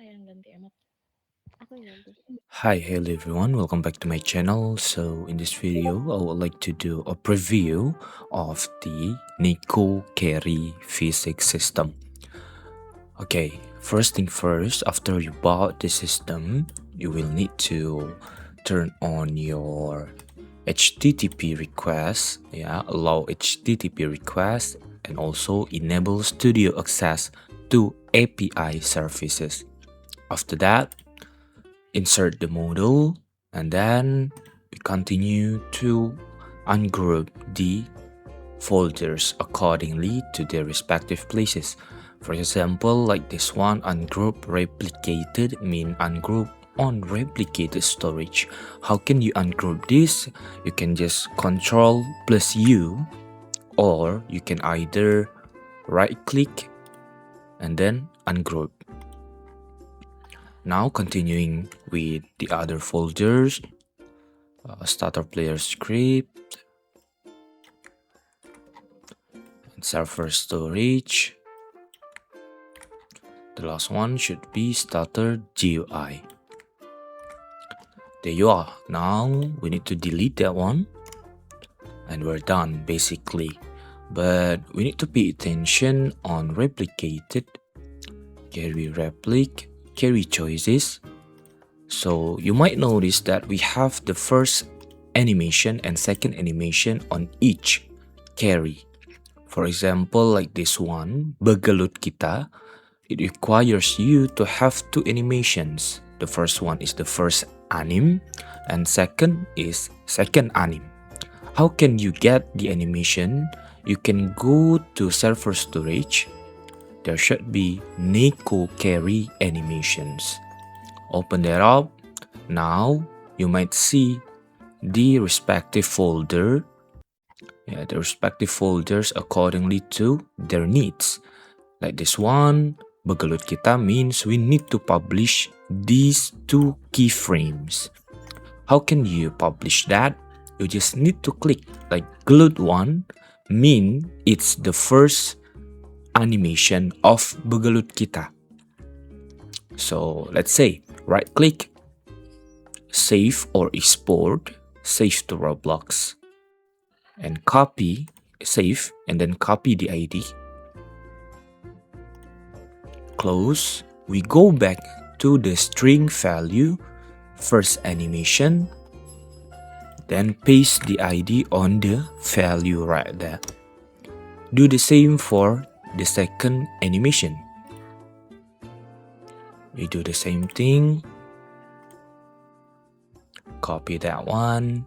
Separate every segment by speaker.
Speaker 1: Saya yang ganti emot. Aku yang ganti.
Speaker 2: Hi, hello everyone, welcome back to my channel. So in this video, I would like to do a preview of the Nico Carry physics system. Okay, first thing first, after you bought the system, you will need to turn on your HTTP request, allow HTTP request, and also enable studio access to API services. After that, insert the module, and then we continue to ungroup the folders accordingly to their respective places. For example, like this one, ungroup replicated mean ungroup on replicated storage. How can you ungroup this? You can just Control plus U, or you can either right click and then ungroup. Now continuing with the other folders, starter player script, and server storage. The last one should be starter GUI. There you are. Now we need to delete that one, and we're done basically. But we need to pay attention on replicated, carry choices. So you might notice that we have the first animation and second animation on each carry. For example, like this one, Begelut Kita, it requires you to have two animations. The first one is the first anim, and second is second anim. How can you get the animation? You can go to server storage. There should be Neko carry animations. Open that up. Now you might see the respective folder, the respective folders accordingly to their needs. Like this one, Begelut Kita means we need to publish these two keyframes. How can you publish that? You just need to click like Gelut 1 mean it's the first animation of Begelut Kita. So let's say right click, save or export, save to Roblox, and copy, save, and then copy the ID. Close. We go back to the string value, first animation, then paste the ID on the value right there. Do the same for the second animation. We do the same thing. Copy that one.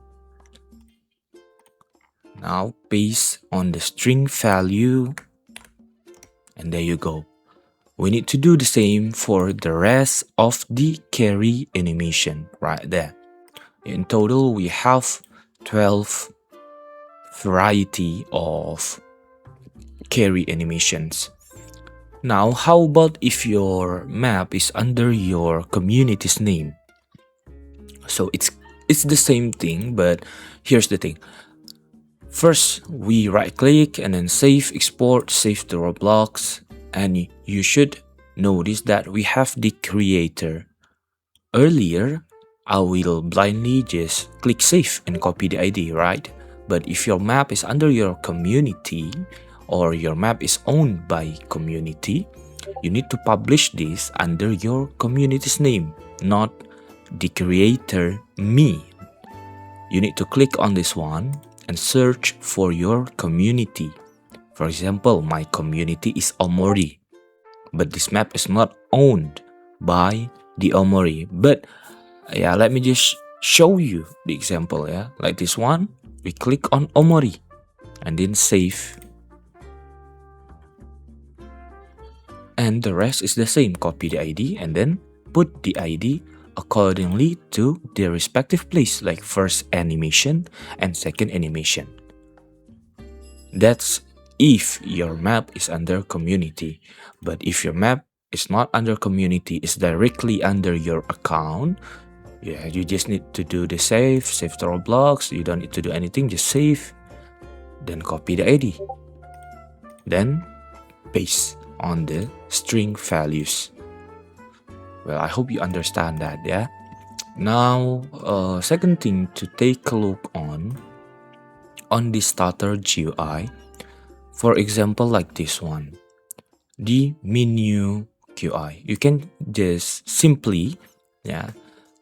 Speaker 2: Now paste on the string value, and there you go. We need to do the same for the rest of the carry animation right there. In total, we have 12 variety of carry animations. Now, how about if your map is under your community's name? So it's the same thing, but here's the thing. First, we right click and then save, export, save to Roblox, and you should notice that we have the creator. Earlier, I will blindly just click save and copy the ID, right? But if your map is under your community or your map is owned by community, you need to publish this under your community's name, not the creator me. You need to click on this one and search for your community. For example, my community is Omori, but this map is not owned by the Omori. But let me just show you the example. Like this one, we click on Omori and then save, and the rest is the same. Copy the ID and then put the ID accordingly to their respective place, like first animation and second animation. That's if your map is under community. But if your map is not under community, it's directly under your account, you just need to do the save to Roblox. You don't need to do anything, just save, then copy the ID, then paste on the string values. Well, I hope you understand that, yeah. Now, second thing to take a look on the starter GUI, for example, like this one, the menu GUI. You can just simply, yeah,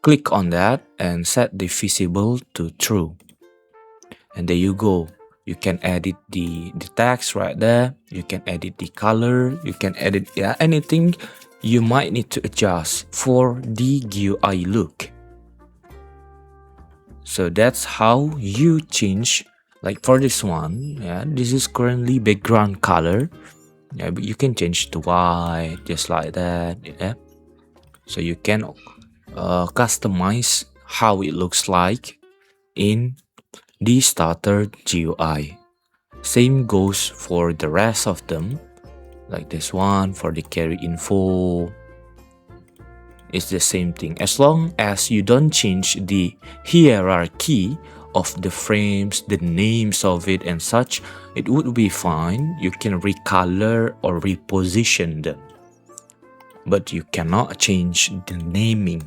Speaker 2: click on that and set the visible to true, and there you go. You can edit the text right there. You can edit the color. You can edit, yeah, anything you might need to adjust for the GUI look. So that's how you change. Like for this one, yeah, this is currently background color. Yeah, but you can change to white just like that. Yeah, so you can customize how it looks like in the starter GUI. Same goes for the rest of them, like this one for the carry info. It's the same thing. As long as you don't change the hierarchy of the frames, the names of it and such, it would be fine. You can recolor or reposition them. But you cannot change the naming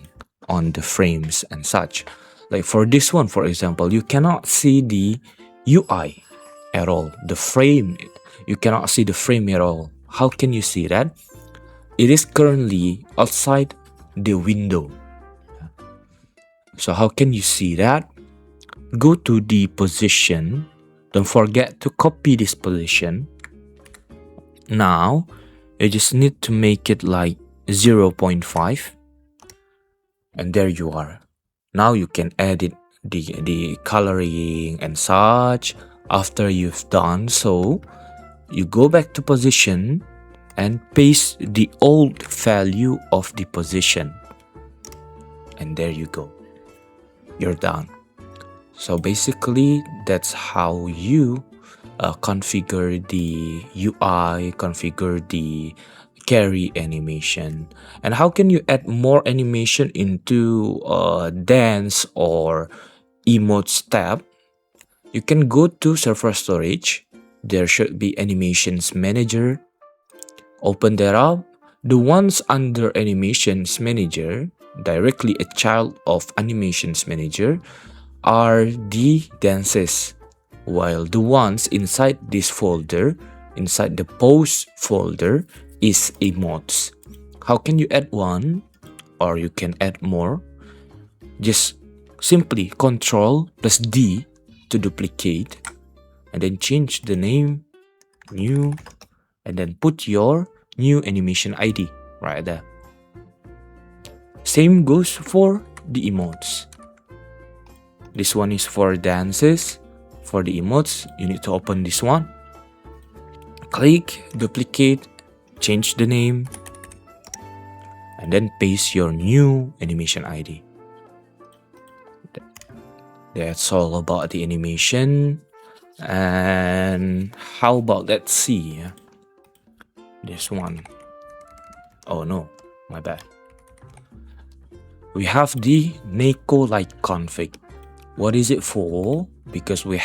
Speaker 2: on the frames and such. Like for this one, for example, you cannot see the UI at all. The frame, you cannot see the frame at all. How can you see that? It is currently outside the window. So how can you see that? Go to the position. Don't forget to copy this position. Now, you just need to make it like 0.5. And there you are. Now you can edit the coloring and such. After you've done so, you go back to position and paste the old value of the position. And there you go. You're done. So basically, that's how you configure the UI, configure the carry animation. And how can you add more animation into dance or emotes tab? You can go to server storage. There should be animations manager. Open that up. The ones under animations manager, directly a child of animations manager, are the dances, while the ones inside this folder, inside the pose folder, is emotes. How can you add one, or you can add more? Just simply Ctrl plus D to duplicate, and then change the name, new, and then put your new animation ID right there. Same goes for the emotes. This one is for dances. For the emotes, you need to open this one. Click, duplicate, change the name, and then paste your new animation ID. That's all about the animation. And how about, let's see, this one. Oh no, my bad. We have the Neko like config. What is it for? Because we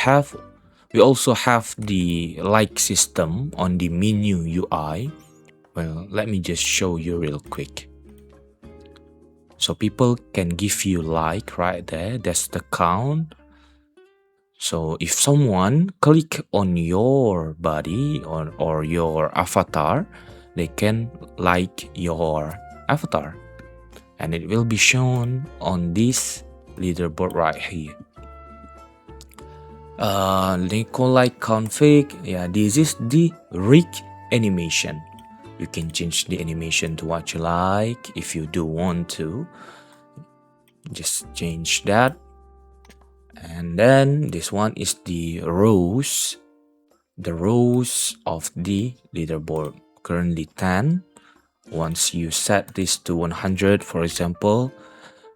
Speaker 2: also have the like system on the menu UI. Well, let me just show you real quick. So people can give you like right there. That's the count. So if someone click on your body or your avatar, they can like your avatar. And it will be shown on this leaderboard right here. Like config, yeah, this is the rig animation. You can change the animation to what you like. If you do want to, just change that. And then this one is the rows of the leaderboard. Currently 10. Once you set this to 100, for example,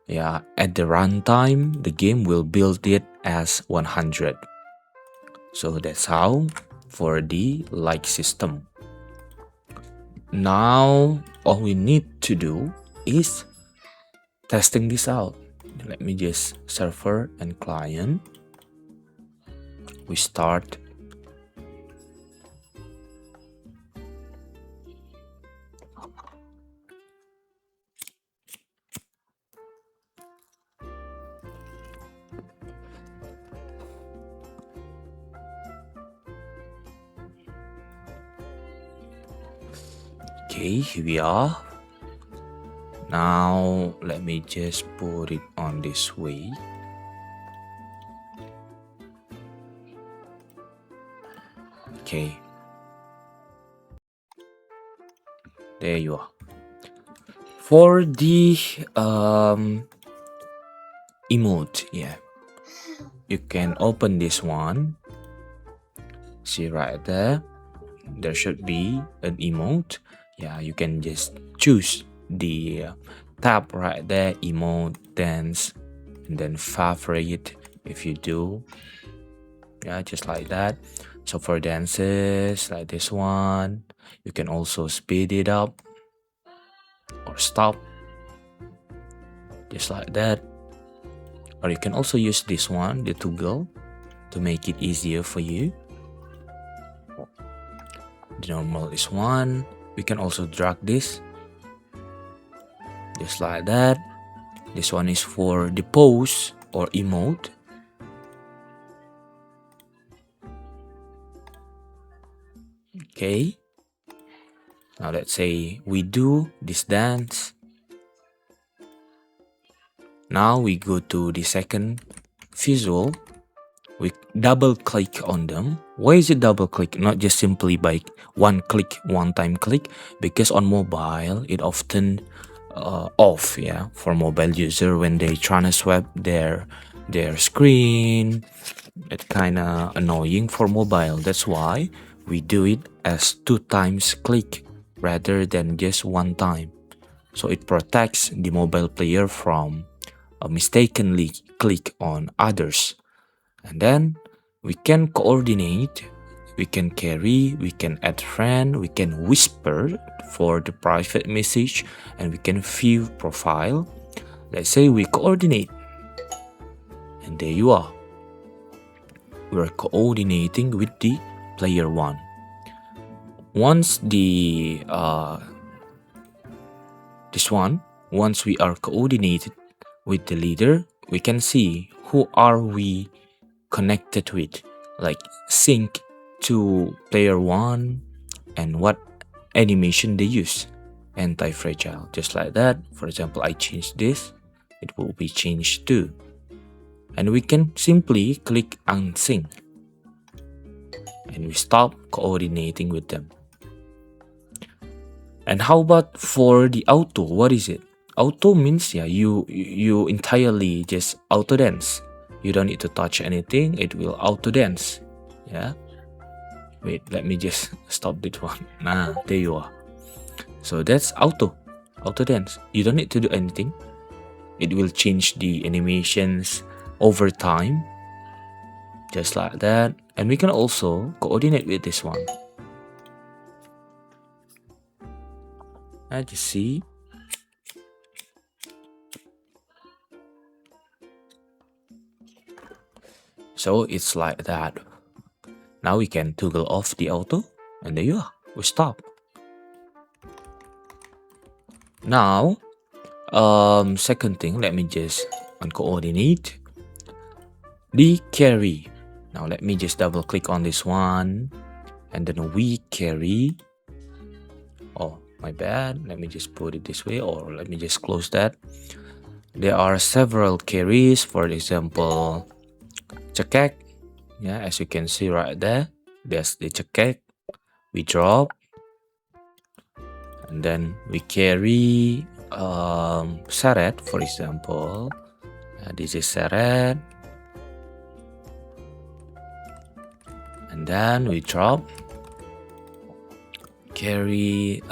Speaker 2: yeah, at the runtime, the game will build it as 100. So that's how for the like system. Now, all we need to do is testing this out. Let me just server and client. We start. Okay, here we are. Now let me just put it on this way. Okay, there you are. For the emote, yeah, you can open this one. See right there, there should be an emote. Yeah, you can just choose the tab right there, emote, dance, and then favorite if you do. Yeah, just like that. So for dances like this one, you can also speed it up or stop, just like that. Or you can also use this one, the toggle, to make it easier for you. The normal is one. We can also drag this, just like that. This one is for the pose or emote. Okay. Now let's say we do this dance. Now we go to the second visual. We double click on them. Why is it double click? Not just simply by one click, one time click, because on mobile it often off, yeah, for mobile user when they trying to swipe their screen. It's kind of annoying for mobile. That's why we do it as 2 times click rather than just 1 time. So it protects the mobile player from mistakenly click on others. And then we can coordinate, we can carry, we can add friend, we can whisper for the private message, and we can view profile. Let's say we coordinate, and there you are. We're coordinating with the player one. Once once we are coordinated with the leader, we can see who are we connected with, like sync to player one and what animation they use. Anti-fragile, just like that. For example, I change this, it will be changed too. And we can simply click unsync and we stop coordinating with them. And how about for the auto? What is it? Auto means, yeah, you entirely just auto dance. You don't need to touch anything, it will auto dance. Yeah. Wait, let me just stop this one. Nah, there you are. So that's auto dance. You don't need to do anything. It will change the animations over time, just like that. And we can also coordinate with this one. As you see, so it's like that. Now we can toggle off the auto, and there you are. We stop. Now, second thing, let me just uncoordinate the carry. Now let me just double click on this one, and then we carry. Oh, my bad. Let me just put it this way, or let me just close that. There are several carries. For example, cekek. Yeah, as you can see right there, there's the cekek. We drop, and then we carry seret, for example. This is seret, and then we drop, carry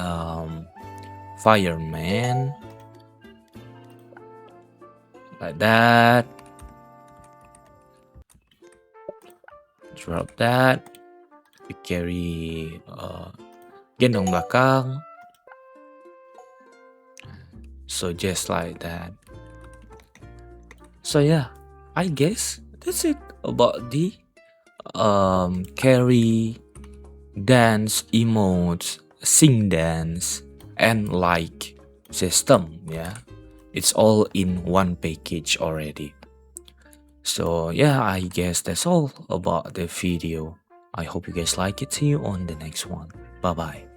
Speaker 2: fireman, like that. Drop that. We carry gendong belakang. So just like that. So yeah, I guess that's it about the carry, dance, emotes, sing dance, and like system. Yeah, it's all in one package already. So yeah, I guess that's all about the video. I hope you guys like it. See you on the next one. Bye bye.